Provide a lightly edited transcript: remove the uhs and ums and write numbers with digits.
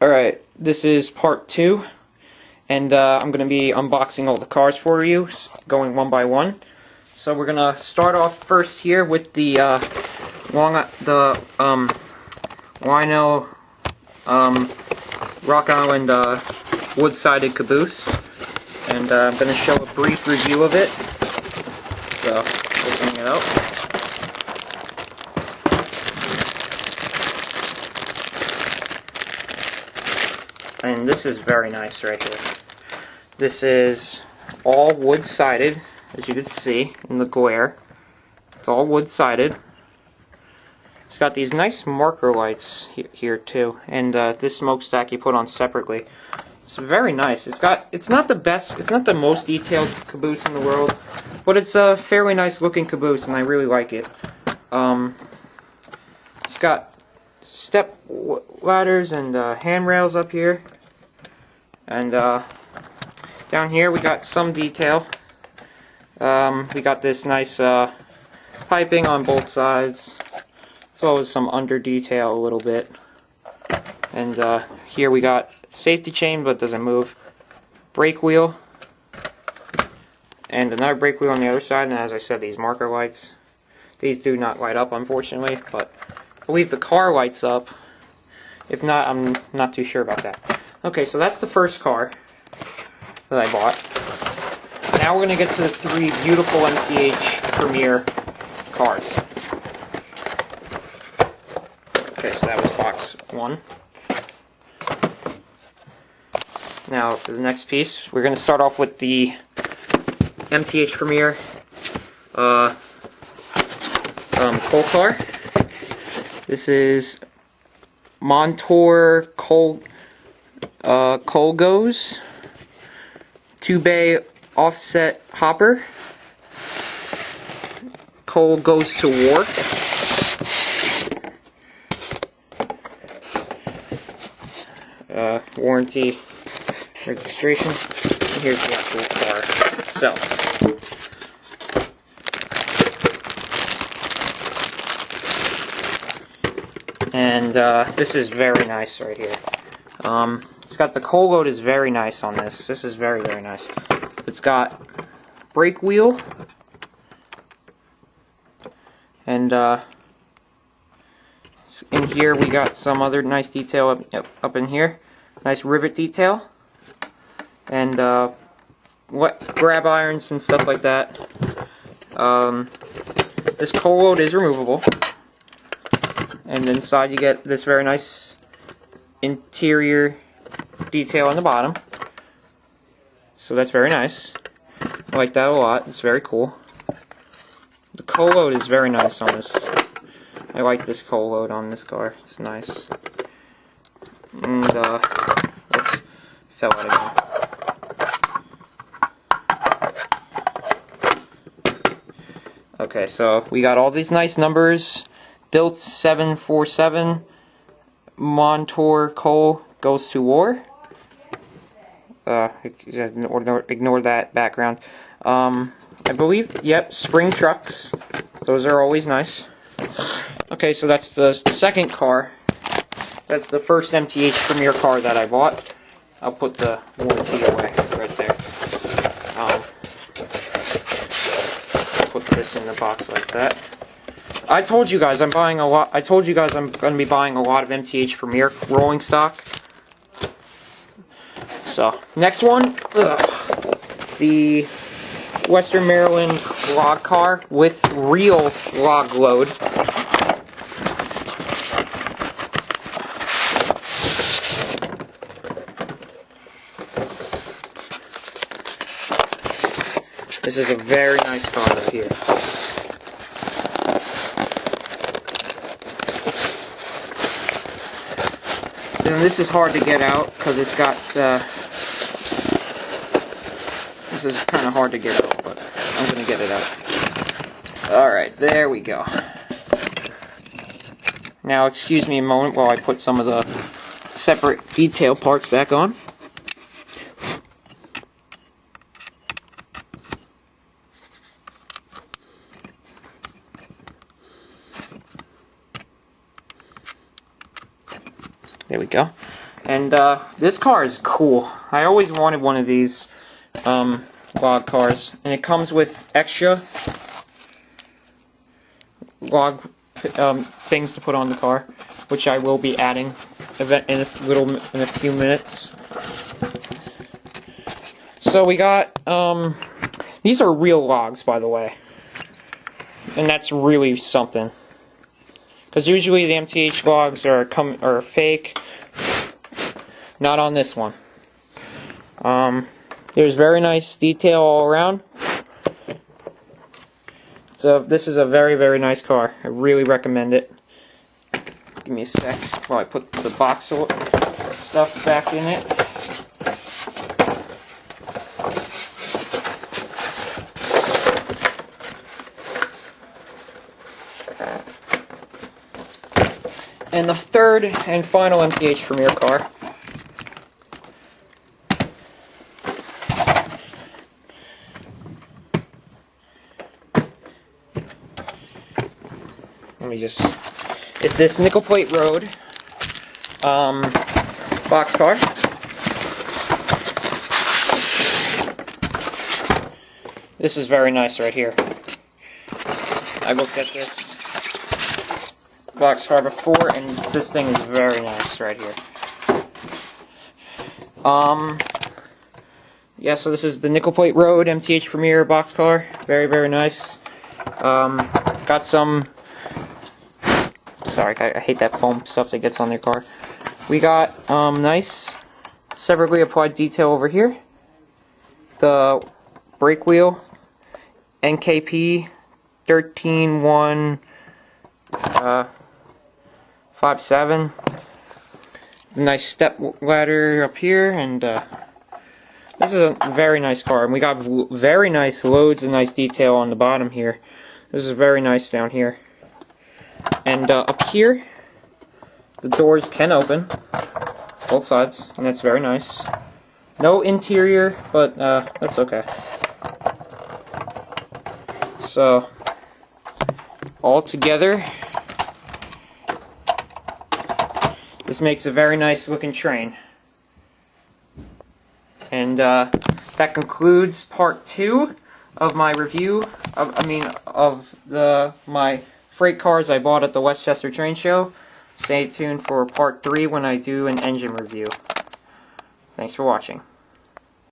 Alright, this is part 2, and I'm going to be unboxing all the cars for you, going one by one. So we're going to start off first here with the Wino Rock Island wood-sided caboose, and I'm going to show a brief review of it. So, opening it up. And this is very nice right here. This is all wood-sided, as you can see in the glare. It's all wood-sided. It's got these nice marker lights here too, and this smokestack you put on separately. It's very nice. It's not the best, it's not the most detailed caboose in the world, but it's a fairly nice looking caboose, and I really like it. It's got step ladders and handrails up here, and down here we got some detail. We got this nice piping on both sides, as well as some under detail a little bit. And here we got safety chain, but it doesn't move. Brake wheel, and another brake wheel on the other side. And as I said, these marker lights. These do not light up, unfortunately, but I believe the car lights up. If not, I'm not too sure about that. Okay, so that's the first car that I bought. Now we're going to get to the 3 beautiful MTH Premier cars. Okay, so that was box 1. Now to the next piece. We're going to start off with the MTH Premier Colt car. This is Montour Colgos 2-bay offset hopper. Colt goes to war. Warranty, registration. And here's the actual car itself. And this is very nice right here. It's got the coal load is very nice on this. This is very, very nice. It's got brake wheel, and in here we got some other nice detail up in here. Nice rivet detail, and grab irons and stuff like that. This coal load is removable, and inside you get this very nice interior detail on the bottom. So that's very nice. I like that a lot. It's very cool. The coal load is very nice on this. I like this coal load on this car. It's nice. And oops, fell out again. Okay, so we got all these nice numbers. Built 747. Montour Colt goes to war. Ignore that background. I believe, yep, spring trucks. Those are always nice. Okay, so that's the second car. That's the first MTH Premier car that I bought. I'll put the warranty away right there. Put this in the box like that. I told you guys I'm buying a lot. I told you guys I'm going to be buying a lot of MTH Premier rolling stock. So, next one, the Western Maryland log car with real log load. This is a very nice car right here. And this is hard to get out because it's got, this is kind of hard to get out, but I'm going to get it out. Alright, there we go. Now, excuse me a moment while I put some of the separate detail parts back on. There we go. And this car is cool. I always wanted one of these log cars, and it comes with extra log things to put on the car, which I will be adding in a few minutes. So we got these are real logs, by the way, and that's really something. Because usually the MTH logs are fake. Not on this one. There's very nice detail all around. So this is a very, very nice car. I really recommend it. Give me a sec while I put the box stuff back in it. And the third and final MTH Premier car. It's this Nickel Plate Road box car. This is very nice right here. I looked at this boxcar before, and this thing is very nice right here. Yeah, so this is the Nickel Plate Road MTH Premier boxcar. Very, very nice. Got some... Sorry, I hate that foam stuff that gets on your car. We got nice separately applied detail over here. The brake wheel, NKP 13157. Nice step ladder up here, and this is a very nice car. And we got very nice loads of nice detail on the bottom here. This is very nice down here. And up here, the doors can open, both sides, and that's very nice. No interior, but that's okay. So, all together, this makes a very nice looking train. And that concludes part 2 of my review of my freight cars I bought at the Westchester Train Show. Stay tuned for part 3 when I do an engine review. Thanks for watching.